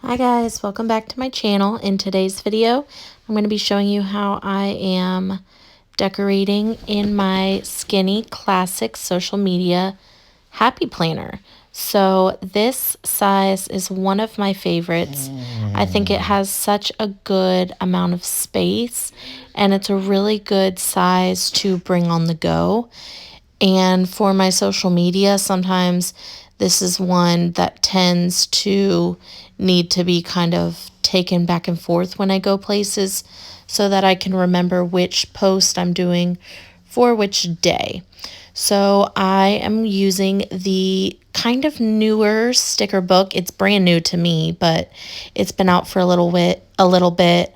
Hi guys, welcome back to my channel. In today's video, I'm going to be showing you how I am decorating in my Skinny Classic Social Media Happy Planner. So this size is one of my favorites. I think it has such a good amount of space and it's a really good size to bring on the go. And for my social media, sometimes this is one that tends to need to be kind of taken back and forth when I go places so that I can remember which post I'm doing for which day. So I am using the kind of newer sticker book. It's brand new to me, but it's been out for a little bit.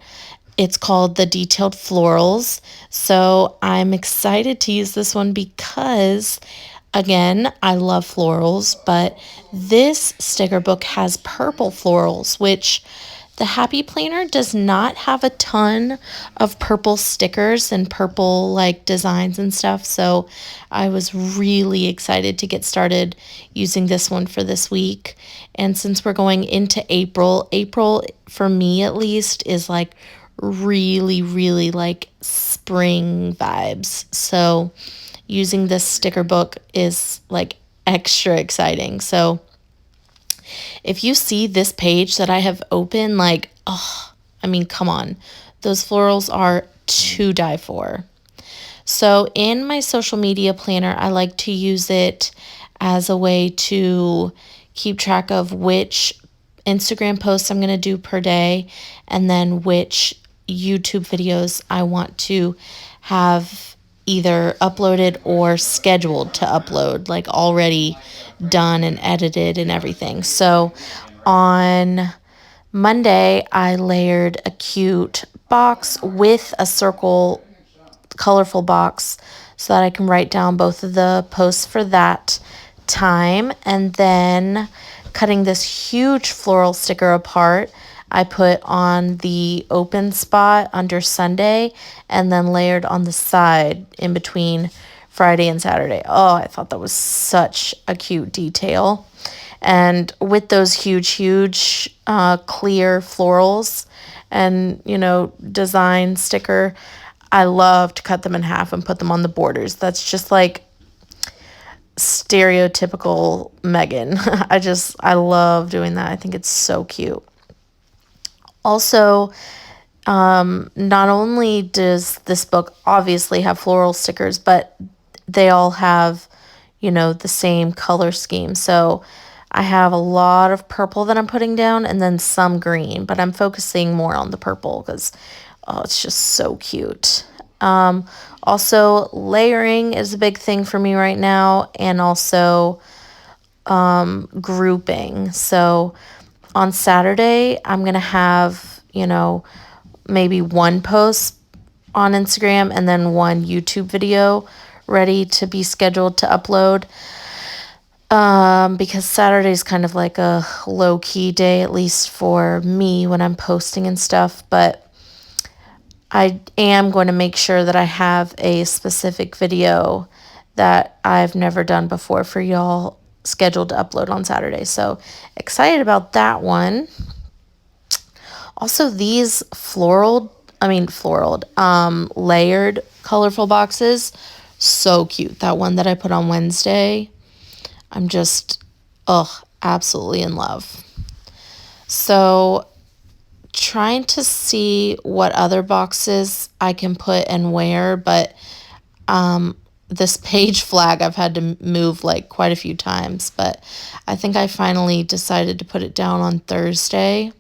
It's called the Detailed Florals. So I'm excited to use this one because, again, I love florals, but this sticker book has purple florals, which the Happy Planner does not have a ton of purple stickers and purple like designs and stuff. So I was really excited to get started using this one for this week. And since we're going into April for me at least is like really like spring vibes. So using this sticker book is like extra exciting. So if you see this page that I have open, like, oh, I mean, come on. Those florals are to die for. So in my social media planner, I like to use it as a way to keep track of which Instagram posts I'm going to do per day and then which YouTube videos I want to have either uploaded or scheduled to upload, like already done and edited and everything. So on Monday, I layered a cute box with a circle colorful box so that I can write down both of the posts for that time. And then cutting this huge floral sticker apart, I put on the open spot under Sunday and then layered on the side in between Friday and Saturday. Oh, I thought that was such a cute detail. And with those huge clear florals and, design sticker, I love to cut them in half and put them on the borders. That's just like stereotypical Megan. I love doing that. I think it's so cute. Also, not only does this book obviously have floral stickers, but they all have, the same color scheme. So I have a lot of purple that I'm putting down and then some green, but I'm focusing more on the purple because, oh, it's just so cute. Also, layering is a big thing for me right now, and also grouping. So on Saturday, I'm going to have, maybe one post on Instagram and then one YouTube video ready to be scheduled to upload. Because Saturday is kind of like a low-key day, at least for me when I'm posting and stuff. But I am going to make sure that I have a specific video that I've never done before for y'all scheduled to upload on Saturday. So excited about that one. Also, these layered colorful boxes, so cute. That one that I put on Wednesday, I'm just, absolutely in love. So trying to see what other boxes I can put and where, but this page flag I've had to move like quite a few times, but I think I finally decided to put it down on Thursday.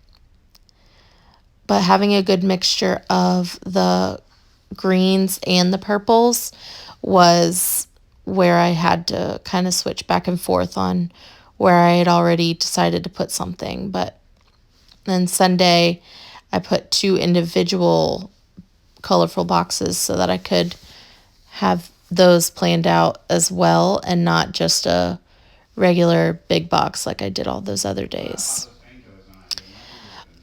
But having a good mixture of the greens and the purples was where I had to kind of switch back and forth on where I had already decided to put something. But then Sunday, I put 2 individual colorful boxes so that I could have those planned out as well and not just a regular big box like I did all those other days.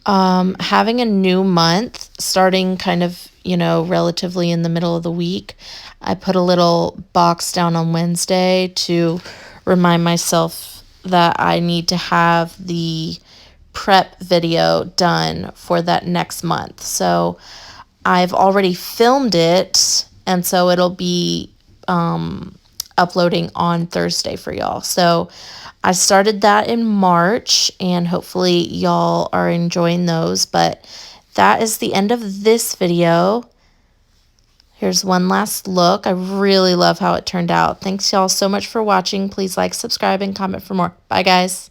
Having a new month starting kind of, relatively in the middle of the week, I put a little box down on Wednesday to remind myself that I need to have the prep video done for that next month. So I've already filmed it, and so it'll be uploading on Thursday for y'all. So I started that in March, and hopefully y'all are enjoying those. But that is the end of this video. Here's one last look. I really love how it turned out. Thanks y'all so much for watching. Please like, subscribe, and comment for more. Bye, guys.